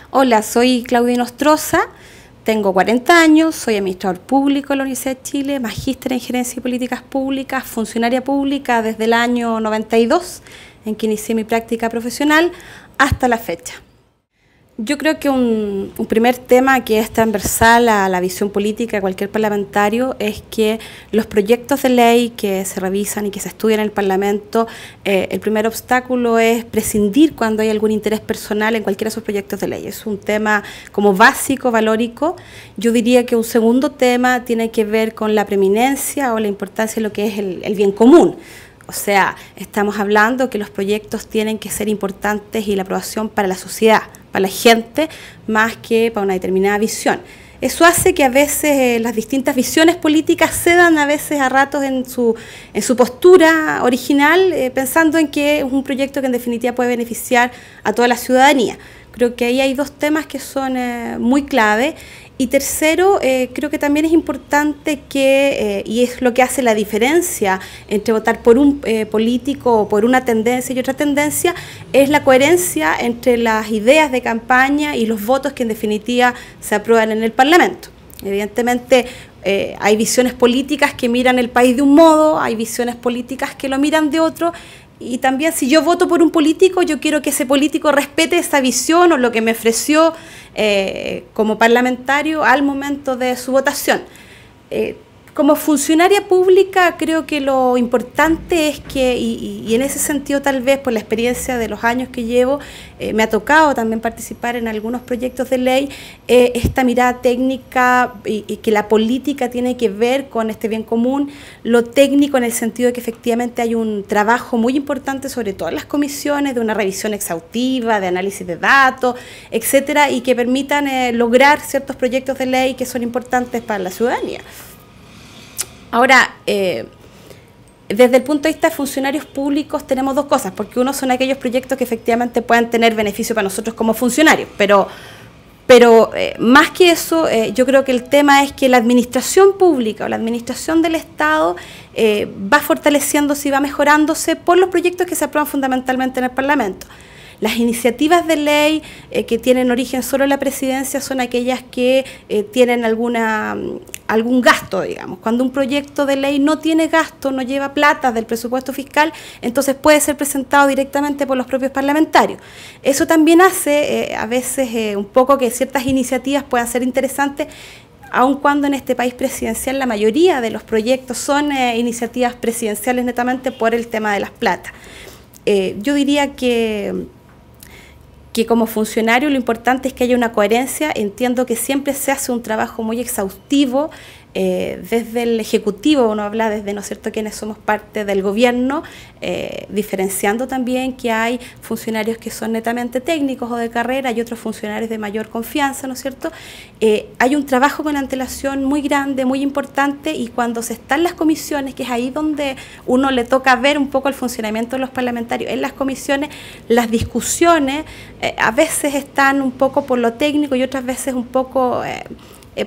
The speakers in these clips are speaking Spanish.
Hola, soy Claudia Nostroza, tengo 40 años, soy administrador público en la Universidad de Chile, magíster en Gerencia y Políticas Públicas, funcionaria pública desde el año 92, en que inicié mi práctica profesional, hasta la fecha. Yo creo que un primer tema que es transversal a la visión política de cualquier parlamentario es que los proyectos de ley que se revisan y que se estudian en el Parlamento, el primer obstáculo es prescindir cuando hay algún interés personal en cualquiera de esos proyectos de ley. Es un tema como básico, valórico. Yo diría que un segundo tema tiene que ver con la preeminencia o la importancia de lo que es el bien común. O sea, estamos hablando que los proyectos tienen que ser importantes y la aprobación para la sociedad, para la gente, más que para una determinada visión. Eso hace que a veces las distintas visiones políticas cedan a veces a ratos en su postura original, pensando en que es un proyecto que en definitiva puede beneficiar a toda la ciudadanía. Creo que ahí hay dos temas que son muy clave. Y tercero, creo que también es importante que, y es lo que hace la diferencia entre votar por un político o por una tendencia y otra tendencia, es la coherencia entre las ideas de campaña y los votos que en definitiva se aprueban en el Parlamento. Evidentemente, hay visiones políticas que miran el país de un modo, hay visiones políticas que lo miran de otro. Y también si yo voto por un político, yo quiero que ese político respete esa visión o lo que me ofreció como parlamentario al momento de su votación. Como funcionaria pública creo que lo importante es que, y en ese sentido tal vez por la experiencia de los años que llevo, me ha tocado también participar en algunos proyectos de ley, esta mirada técnica y que la política tiene que ver con este bien común, lo técnico en el sentido de que efectivamente hay un trabajo muy importante sobre todo en las comisiones, de una revisión exhaustiva, de análisis de datos, etcétera, y que permitan lograr ciertos proyectos de ley que son importantes para la ciudadanía. Ahora, desde el punto de vista de funcionarios públicos tenemos dos cosas, porque uno son aquellos proyectos que efectivamente puedan tener beneficio para nosotros como funcionarios, pero más que eso, yo creo que el tema es que la administración pública o la administración del Estado va fortaleciéndose y va mejorándose por los proyectos que se aprueban fundamentalmente en el Parlamento. Las iniciativas de ley que tienen origen solo en la presidencia son aquellas que tienen algún gasto, digamos. Cuando un proyecto de ley no tiene gasto, no lleva plata del presupuesto fiscal, entonces puede ser presentado directamente por los propios parlamentarios. Eso también hace a veces un poco que ciertas iniciativas puedan ser interesantes, aun cuando en este país presidencial la mayoría de los proyectos son iniciativas presidenciales netamente por el tema de las platas. Yo diría que como funcionario lo importante es que haya una coherencia. Entiendo que siempre se hace un trabajo muy exhaustivo desde el Ejecutivo, uno habla desde, ¿no es cierto?, quienes somos parte del gobierno, diferenciando también que hay funcionarios que son netamente técnicos o de carrera y otros funcionarios de mayor confianza, ¿no es cierto? Hay un trabajo con antelación muy grande, muy importante, y cuando se está en las comisiones, que es ahí donde uno le toca ver un poco el funcionamiento de los parlamentarios, en las comisiones las discusiones a veces están un poco por lo técnico y otras veces un poco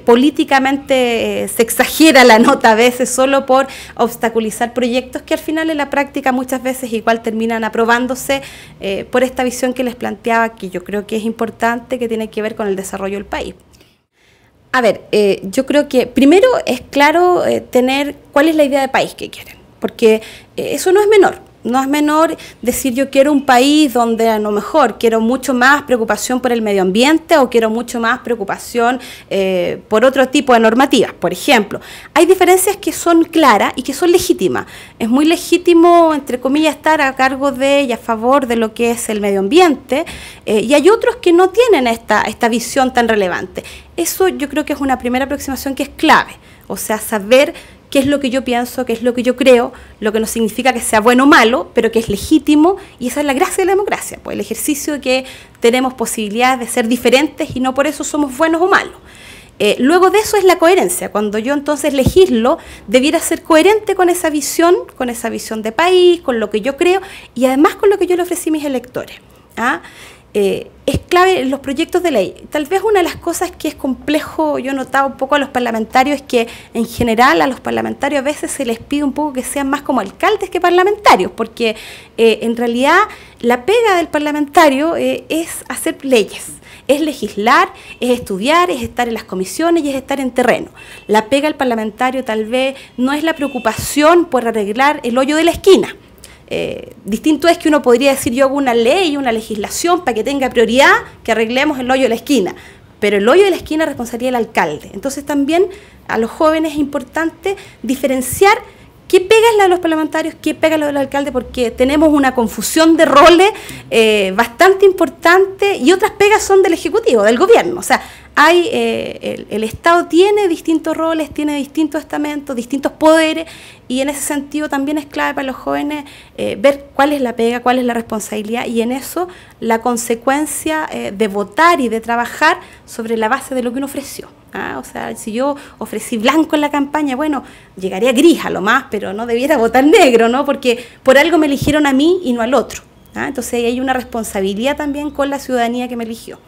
políticamente se exagera la nota a veces solo por obstaculizar proyectos que al final en la práctica muchas veces igual terminan aprobándose por esta visión que les planteaba, que yo creo que es importante, que tiene que ver con el desarrollo del país. A ver, yo creo que primero es claro tener cuál es la idea de país que quieren, porque eso no es menor. No es menor decir yo quiero un país donde a lo mejor quiero mucho más preocupación por el medio ambiente o quiero mucho más preocupación por otro tipo de normativas. Por ejemplo, hay diferencias que son claras y que son legítimas. Es muy legítimo, entre comillas, estar a cargo de y a favor de lo que es el medio ambiente y hay otros que no tienen esta visión tan relevante. Eso yo creo que es una primera aproximación que es clave, o sea, saber qué es lo que yo pienso, qué es lo que yo creo, lo que no significa que sea bueno o malo, pero que es legítimo, y esa es la gracia de la democracia, pues el ejercicio de que tenemos posibilidades de ser diferentes y no por eso somos buenos o malos. Luego de eso es la coherencia. Cuando yo entonces legislo, debiera ser coherente con esa visión de país, con lo que yo creo y además con lo que yo le ofrecí a mis electores. es clave en los proyectos de ley. Tal vez una de las cosas que es complejo, yo he notado un poco a los parlamentarios, es que en general a los parlamentarios a veces se les pide un poco que sean más como alcaldes que parlamentarios, porque en realidad la pega del parlamentario es hacer leyes, es legislar, es estudiar, es estar en las comisiones y es estar en terreno. La pega del parlamentario tal vez no es la preocupación por arreglar el hoyo de la esquina. Distinto es que uno podría decir yo hago una ley, una legislación para que tenga prioridad que arreglemos el hoyo de la esquina, pero el hoyo de la esquina es responsabilidad del alcalde. Entonces también a los jóvenes es importante diferenciar qué pega es la de los parlamentarios, qué pega la del alcalde, porque tenemos una confusión de roles bastante importante y otras pegas son del Ejecutivo, del Gobierno. O sea, hay el Estado tiene distintos roles, tiene distintos estamentos, distintos poderes, y en ese sentido también es clave para los jóvenes ver cuál es la pega, cuál es la responsabilidad, y en eso la consecuencia de votar y de trabajar sobre la base de lo que uno ofreció. O sea, si yo ofrecí blanco en la campaña, bueno, llegaría gris a lo más, pero no debiera votar negro, ¿no? Porque por algo me eligieron a mí y no al otro. Entonces hay una responsabilidad también con la ciudadanía que me eligió.